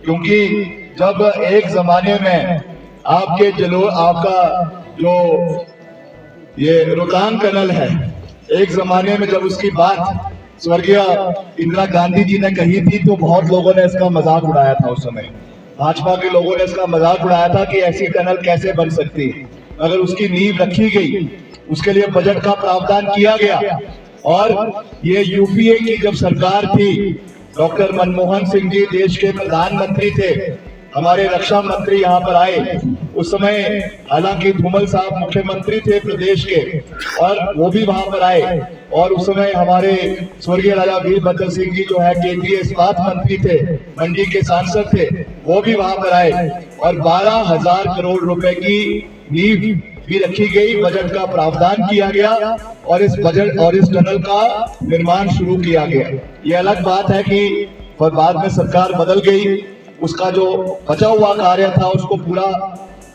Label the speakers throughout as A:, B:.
A: क्योंकि जब एक जमाने में आपका जो ये रोहतांग टनल है, एक जमाने में जब उसकी बात स्वर्गीय इंदिरा गांधी जी ने कही थी तो बहुत लोगों ने इसका मजाक उड़ाया था। उस समय भाजपा के लोगों ने इसका मजाक उड़ाया था कि ऐसी टनल कैसे बन सकती है। अगर उसकी नींव रखी गई, उसके लिए बजट का प्रावधान किया गया और ये यूपीए की जब सरकार थी, डॉक्टर मनमोहन सिंह जी देश के प्रधानमंत्री थे, हमारे रक्षा मंत्री यहाँ पर आए। उस समय हालांकि धूमल साहब मुख्यमंत्री थे प्रदेश के और वो भी वहां पर आए, और उस समय हमारे स्वर्गीय राजा वीरभद्र सिंह जी जो है केंद्रीय इस्पात मंत्री थे, मंडी के सांसद थे, वो भी वहां पर आए और 12,000 करोड़ रुपए की नींव भी रखी गई, बजट का प्रावधान किया गया और इस टनल का निर्माण शुरू किया गया। ये अलग बात है कि बाद में सरकार बदल गई, उसका जो बचा हुआ कार्य था उसको पूरा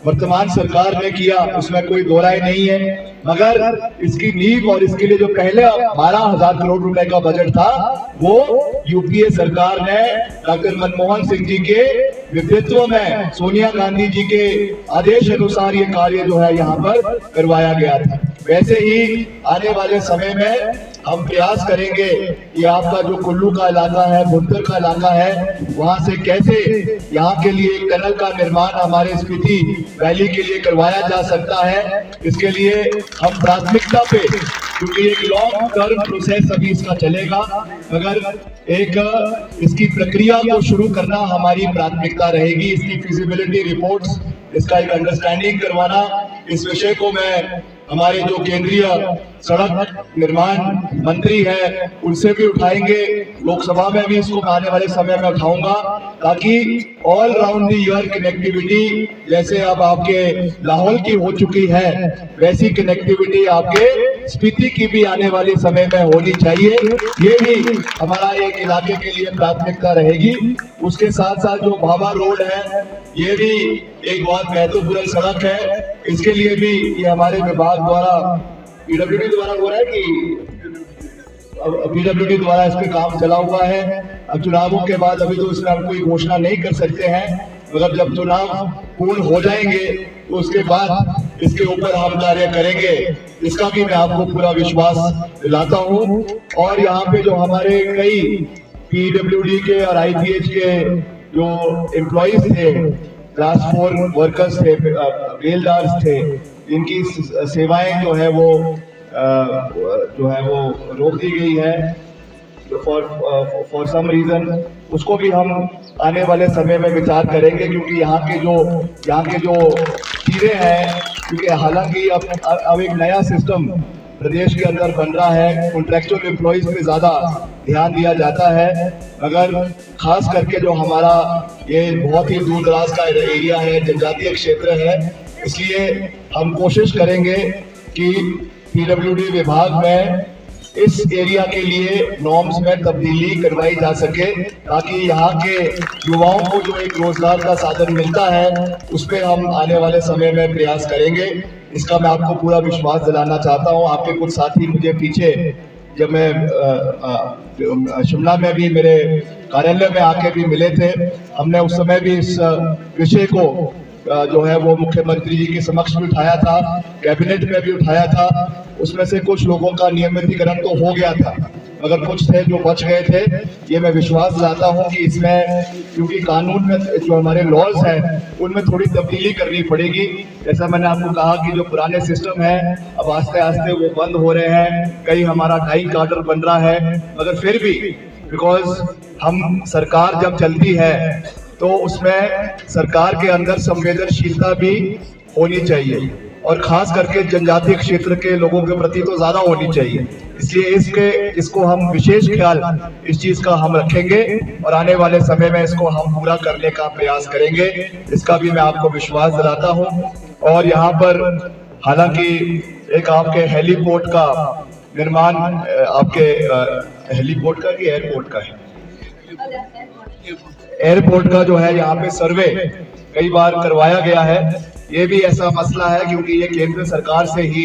A: वर्तमान सरकार ने किया, उसमें कोई दो राय नहीं है। मगर इसकी नींव और इसके लिए जो पहले 12,000 करोड़ रुपए का बजट था वो यूपीए सरकार ने डॉक्टर मनमोहन सिंह जी के नेतृत्व में सोनिया गांधी जी के आदेश अनुसार ये कार्य जो है यहाँ पर करवाया गया था। वैसे ही आने वाले समय में हम प्रयास करेंगे कि आपका जो कुल्लू का इलाका है, भुंतर का इलाका है, वहां से कैसे यहाँ के लिए एक टनल का निर्माण हमारे स्पीति वैली के लिए करवाया जा सकता है। इसके लिए हम प्राथमिकता पे, क्योंकि एक लॉन्ग टर्म प्रोसेस अभी इसका चलेगा, मगर एक इसकी प्रक्रिया को शुरू करना हमारी प्राथमिकता रहेगी। इसकी फिजिबिलिटी रिपोर्ट्स, इसका एक अंडरस्टैंडिंग करवाना, इस विषय को मैं हमारे जो केंद्रीय सड़क निर्माण मंत्री है उनसे भी उठाएंगे, लोकसभा में भी इसको आने वाले समय में उठाऊंगा, ताकि all round the year connectivity जैसे अब आपके लाहौल की हो चुकी है, वैसी कनेक्टिविटी आपके स्पीति की भी आने वाले समय में होनी चाहिए। ये भी हमारा एक इलाके के लिए प्राथमिकता रहेगी। उसके साथ साथ जो भाभा रोड है, ये भी एक बहुत महत्वपूर्ण सड़क है, इसके लिए भी ये हमारे विभाग द्वारा, पीडब्ल्यूडी द्वारा हो रहा है कि पीडब्ल्यूडी द्वारा इस पे काम चला हुआ है। अब चुनावों के बाद अभी तो इसमें हम कोई घोषणा नहीं कर सकते हैं, मगर जब चुनाव पूर्ण हो जाएंगे तो उसके बाद इसके ऊपर हम कार्य करेंगे, इसका भी मैं आपको पूरा विश्वास दिलाता हूँ। और यहाँ पे जो हमारे कई पीडब्ल्यूडी के और आईपीएच के जो एम्प्लॉइज थे, क्लास 4 वर्कर्स थे, बेलदार्स थे, इनकी सेवाएं जो है वो रोक दी गई है फॉर सम रीजन। उसको भी हम आने वाले समय में विचार करेंगे, क्योंकि यहाँ के जो चीजें हैं, क्योंकि हालांकि अब एक नया सिस्टम प्रदेश के अंदर बन रहा है, कॉन्ट्रैक्चुअल एम्प्लॉइज पे ज्यादा ध्यान दिया जाता है, मगर खास करके जो हमारा ये बहुत ही दूर दराज का एरिया है, जनजातीय क्षेत्र है, इसलिए हम कोशिश करेंगे कि पीडब्ल्यूडी विभाग में इस एरिया के लिए नॉर्म्स में तब्दीली करवाई जा सके, ताकि यहाँ के युवाओं को जो एक रोजगार का साधन मिलता है उस पर हम आने वाले समय में प्रयास करेंगे। इसका मैं आपको पूरा विश्वास दिलाना चाहता हूँ। आपके कुछ साथी मुझे पीछे, जब मैं शिमला में भी मेरे कार्यालय में आके भी मिले थे, हमने उस समय भी इस विषय को जो है वो मुख्यमंत्री जी के समक्ष भी उठाया था, कैबिनेट में भी उठाया था। उसमें से कुछ लोगों का नियमितीकरण तो हो गया था, मगर कुछ थे जो बच गए थे। ये मैं विश्वास दिलाता हूँ कि इसमें, क्योंकि कानून में जो हमारे लॉज हैं उनमें थोड़ी तब्दीली करनी पड़ेगी। जैसा मैंने आपको कहा कि जो पुराने सिस्टम है अब आस्ते आस्ते वो बंद हो रहे हैं, कहीं हमारा टाइम कार्डर बन रहा है, मगर फिर भी बिकॉज हम सरकार जब चलती है तो उसमें सरकार के अंदर संवेदनशीलता भी होनी चाहिए, और खास करके जनजातीय क्षेत्र के लोगों के प्रति तो ज्यादा होनी चाहिए। इसलिए इसको हम विशेष ख्याल इस चीज का हम रखेंगे और आने वाले समय में इसको हम पूरा करने का प्रयास करेंगे, इसका भी मैं आपको विश्वास दिलाता हूँ। और यहाँ पर हालांकि एक आपके हेलीपोर्ट का निर्माण, आपके हेलीपोर्ट का कि एयरपोर्ट का है, एयरपोर्ट का जो है यहाँ पे सर्वे कई बार करवाया गया है। ये भी ऐसा मसला है क्योंकि ये केंद्र सरकार से ही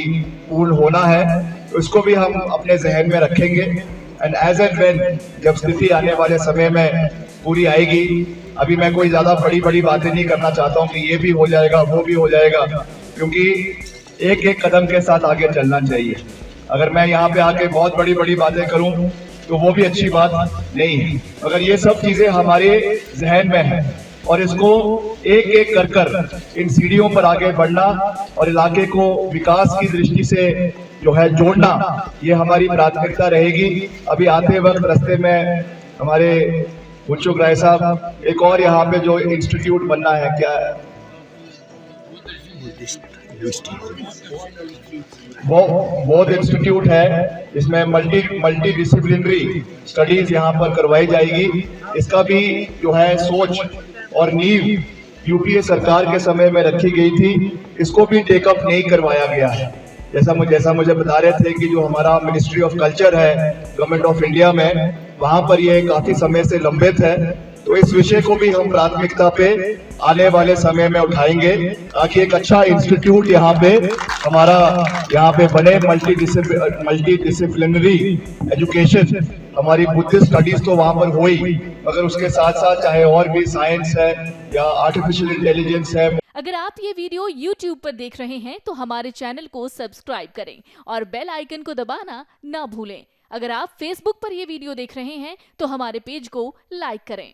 A: पूर्ण होना है, तो इसको भी हम अपने जहन में रखेंगे। एंड व्हेन जब स्थिति आने वाले समय में पूरी आएगी अभी मैं कोई ज्यादा बड़ी बड़ी बातें नहीं करना चाहता हूँ कि ये भी हो जाएगा वो भी हो जाएगा, क्योंकि एक एक कदम के साथ आगे चलना चाहिए। अगर मैं यहाँ पे आके बहुत बड़ी बड़ी बातें करूँ तो वो भी अच्छी बात नहीं है। अगर ये सब चीजें हमारे जहन में है और इसको एक एक कर कर इन सीढ़ियों पर आगे बढ़ना और इलाके को विकास की दृष्टि से जो है जोड़ना, ये हमारी प्राथमिकता रहेगी। अभी आते वक्त रास्ते में हमारे मुंशुक राय साहब, एक और यहाँ पे जो इंस्टीट्यूट बनना है, क्या बौद्ध इंस्टीट्यूट है, इसमें मल्टी डिसिप्लिनरी स्टडीज यहाँ पर करवाई जाएगी। इसका भी जो है सोच और नींव यूपीए सरकार के समय में रखी गई थी, इसको भी टेकअप नहीं करवाया गया है। जैसा मुझे बता रहे थे कि जो हमारा मिनिस्ट्री ऑफ कल्चर है गवर्नमेंट ऑफ इंडिया में, वहां पर ये काफी समय से लंबित है। तो इस विषय को भी हम प्राथमिकता पे आने वाले समय में उठाएंगे ताकि एक अच्छा इंस्टीट्यूट यहाँ पे बने। मल्टी डिसिप्लिनरी एजुकेशन, हमारी बुद्धिस्ट स्टडीज तो वहाँ पर हो ही, मगर उसके साथ साथ चाहे और भी साइंस है या आर्टिफिशियल इंटेलिजेंस है।
B: अगर आप ये वीडियो YouTube पर देख रहे हैं तो हमारे चैनल को सब्सक्राइब करें और बेल आइकन को दबाना ना भूलें। अगर आप Facebook पर ये वीडियो देख रहे हैं तो हमारे पेज को लाइक करें।